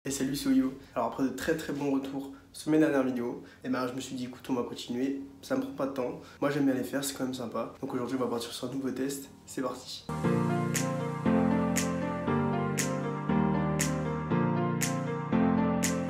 Et salut, c'est Oyo. Alors après de très bons retours sur mes dernières vidéos, et ben je me suis dit écoute, on va continuer, ça me prend pas de temps. Moi j'aime bien les faire, c'est quand même sympa. Donc aujourd'hui on va partir sur un nouveau test, c'est parti.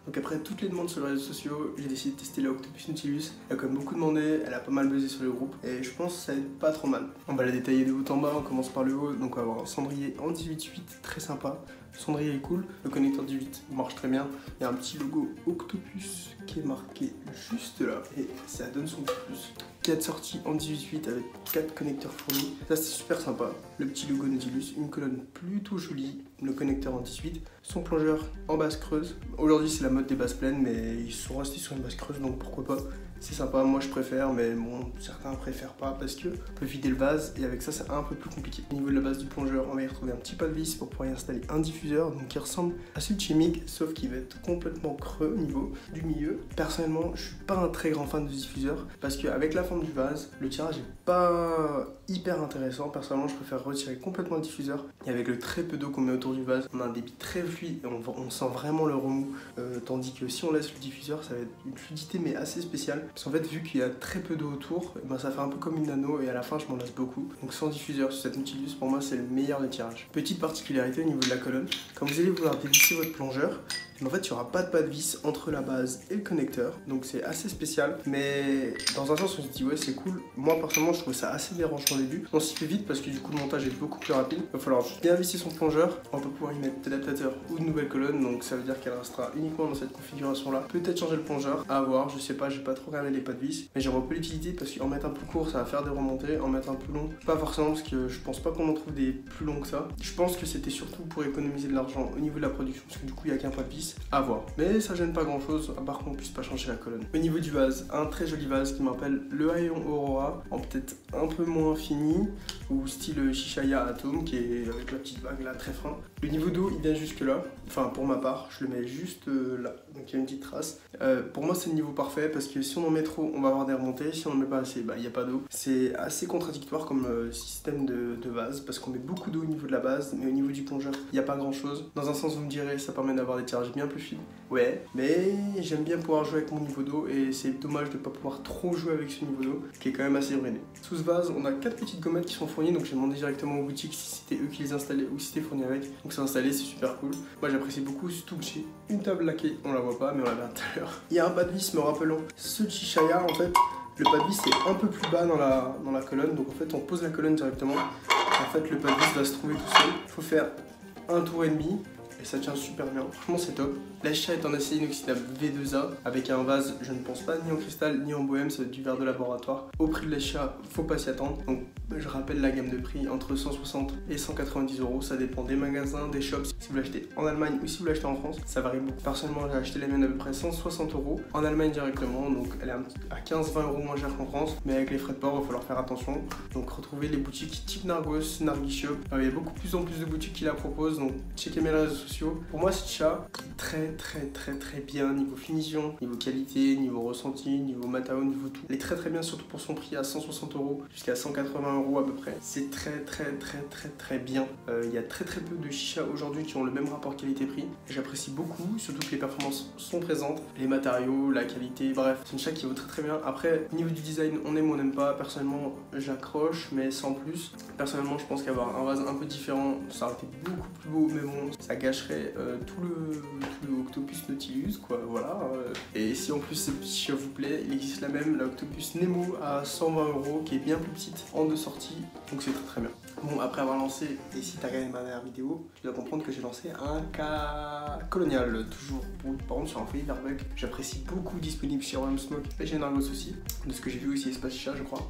Donc après toutes les demandes sur les réseaux sociaux, j'ai décidé de tester la Octopus Nautilus. Elle a quand même beaucoup demandé, elle a pas mal buzzé sur le groupe et je pense que ça va être pas trop mal. On va la détailler de haut en bas, on commence par le haut. Donc on va avoir un cendrier en 18/8, très sympa. Le cendrier est cool, le connecteur 18 marche très bien. Il y a un petit logo Octopus qui est marqué juste là et ça donne son plus. 4 sorties en 18/8 avec 4 connecteurs fournis, ça c'est super sympa. Le petit logo Nautilus, une colonne plutôt jolie, le connecteur en 18, son plongeur en base creuse. Aujourd'hui c'est la mode des bases pleines mais ils sont restés sur une base creuse donc pourquoi pas. C'est sympa, moi je préfère, mais bon, certains préfèrent pas parce que on peut vider le vase et avec ça c'est un peu plus compliqué. Au niveau de la base du plongeur, on va y retrouver un petit pas de vis pour pouvoir y installer un diffuseur, donc qui ressemble à celui de chez MIG, sauf qu'il va être complètement creux au niveau du milieu. Personnellement, je suis pas un très grand fan de ce diffuseur parce qu'avec la forme du vase, le tirage est pas hyper intéressant. Personnellement, je préfère retirer complètement le diffuseur et avec le très peu d'eau qu'on met autour du vase, on a un débit très fluide et on sent vraiment le remous. Tandis que si on laisse le diffuseur, ça va être une fluidité mais assez spéciale. Parce qu'en fait, vu qu'il y a très peu d'eau autour, ben ça fait un peu comme une nano et à la fin, je m'en lasse beaucoup. Donc sans diffuseur sur cette Nautilus, pour moi, c'est le meilleur des tirages. Petite particularité au niveau de la colonne, quand vous allez vouloir dévisser votre plongeur, en fait, il n'y aura pas de pas de vis entre la base et le connecteur, donc c'est assez spécial. Mais dans un sens, on se dit ouais, c'est cool. Moi, personnellement, je trouve ça assez dérangeant au début. On s'y fait vite parce que du coup, le montage est beaucoup plus rapide. Il va falloir bien visser son plongeur. On peut pouvoir y mettre d'adaptateur ou de nouvelles colonnes, donc ça veut dire qu'elle restera uniquement dans cette configuration-là. Peut-être changer le plongeur, à voir, je sais pas, j'ai pas trop regardé les pas de vis, mais j'aimerais peu l'utilité parce qu'en mettre un plus court, ça va faire des remontées. En mettre un plus long, pas forcément parce que je pense pas qu'on en trouve des plus longs que ça. Je pense que c'était surtout pour économiser de l'argent au niveau de la production parce que du coup, il n'y a qu'un pas de vis, à voir. Mais ça gêne pas grand chose, à part qu'on puisse pas changer la colonne. Au niveau du vase, un très joli vase qui m'appelle le Hayon Aurora, en peut-être un peu moins fini, ou style Shishaya Atom, qui est avec la petite vague là, très fin. Le niveau d'eau, il vient jusque là, enfin pour ma part, je le mets juste là, donc il y a une petite trace. Pour moi, c'est le niveau parfait, parce que si on en met trop, on va avoir des remontées, si on en met pas assez, bah il n'y a pas d'eau. C'est assez contradictoire comme système de vase, parce qu'on met beaucoup d'eau au niveau de la base, mais au niveau du plongeur, il n'y a pas grand chose. Dans un sens, vous me direz, ça permet d'avoir des tirages bien plus fines. Ouais, mais j'aime bien pouvoir jouer avec mon niveau d'eau et c'est dommage de ne pas pouvoir trop jouer avec ce niveau d'eau qui est quand même assez drainé. Sous ce vase, on a 4 petites gommettes qui sont fournies, donc j'ai demandé directement aux boutiques si c'était eux qui les installaient ou si c'était fourni avec. Donc c'est installé, c'est super cool. Moi j'apprécie beaucoup, surtout que j'ai une table laquée, on la voit pas mais on la verra tout à l'heure. Il y a un pas de vis me rappelant ce Chishaya en fait. Le pas de vis est un peu plus bas dans la colonne, donc en fait on pose la colonne directement. En fait le pas de vis va se trouver tout seul. Il faut faire un tour et demi. Et ça tient super bien, franchement c'est top. La Chicha est en acier inoxydable V2A avec un vase, je ne pense pas ni en cristal ni en bohème, c'est du verre de laboratoire. Au prix de la Chicha, faut pas s'y attendre. Donc je rappelle la gamme de prix entre 160 et 190 €, ça dépend des magasins, des shops. Si vous l'achetez en Allemagne ou si vous l'achetez en France, ça varie beaucoup. Personnellement j'ai acheté la mienne à peu près 160 € en Allemagne directement, donc elle est à 15-20 € moins chère qu'en France. Mais avec les frais de port, il va falloir faire attention. Donc retrouvez les boutiques type Nargos, Nargishop. Il y a beaucoup plus en plus de boutiques qui la proposent, donc checkez mes réseaux sociaux. Pour moi, cette Chicha est très bien niveau finition, niveau qualité, niveau ressenti, niveau matao, niveau tout. Elle est très bien, surtout pour son prix à 160 € jusqu'à 180 € à peu près. C'est très bien. Il y a très peu de Chicha aujourd'hui qui ont le même rapport qualité-prix. J'apprécie beaucoup, surtout que les performances sont présentes, les matériaux, la qualité, bref. C'est une Chicha qui vaut très bien. Après, au niveau du design, on aime ou on n'aime pas. Personnellement, j'accroche, mais sans plus. Personnellement, je pense qu'avoir un vase un peu différent, ça aurait été beaucoup plus beau, mais bon, ça gâcherait tout le Octopus Nautilus quoi, voilà. Et si en plus ce petit Chicha vous plaît, il existe la même, la Octopus Nemo à 120 € qui est bien plus petite en 2 sorties, donc c'est très bien. Bon, après avoir lancé, et si t'as regardé ma dernière vidéo, tu dois comprendre que j'ai lancé un cas colonial, toujours par contre sur un foyer Verbuck. J'apprécie beaucoup, disponible chez Royal Smoke et chez Nargos aussi, de ce que j'ai vu aussi Espace Chicha je crois.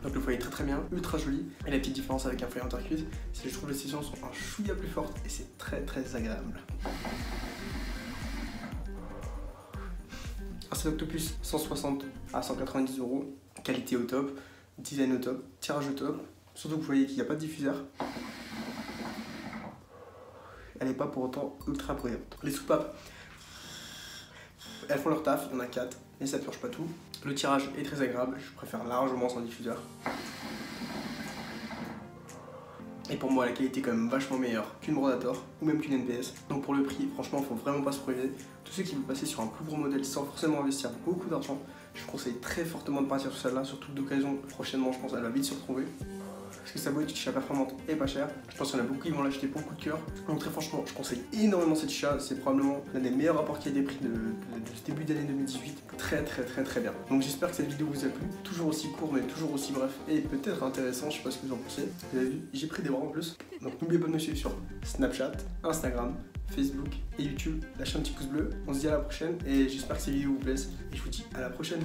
Donc le foyer est très bien, ultra joli. Et la petite différence avec un foyer en terre cuite, c'est que je trouve les sessions sont un chouïa plus fortes et c'est très agréable. Un seul Octopus 160 à 190 €, qualité au top, design au top, tirage au top. Surtout que vous voyez qu'il n'y a pas de diffuseur. Elle n'est pas pour autant ultra bruyante. Les soupapes, elles font leur taf, il y en a 4, mais ça purge pas tout. Le tirage est très agréable, je préfère largement sans diffuseur. Et pour moi la qualité est quand même vachement meilleure qu'une Brodator ou même qu'une NPS. Donc pour le prix, franchement faut vraiment pas se priver. Tous ceux qui veulent passer sur un plus gros modèle sans forcément investir beaucoup d'argent, je vous conseille très fortement de partir sur celle-là, surtout d'occasion. Prochainement je pense qu'elle va vite se retrouver. Parce que sa boîte de chicha performante est pas chère. Je pense qu'il y en a beaucoup qui vont l'acheter pour le coup de cœur. Donc très franchement, je conseille énormément cette chicha. C'est probablement l'un des meilleurs rapports qui a des prix de ce début d'année 2018. Très bien. Donc j'espère que cette vidéo vous a plu. Toujours aussi court mais toujours aussi bref et peut-être intéressant. Je sais pas ce que vous en pensez. Vous avez vu, j'ai pris des bras en plus. Donc n'oubliez pas de me suivre sur Snapchat, Instagram, Facebook et YouTube. Lâchez un petit pouce bleu. On se dit à la prochaine et j'espère que ces vidéos vous plaisent. Et je vous dis à la prochaine.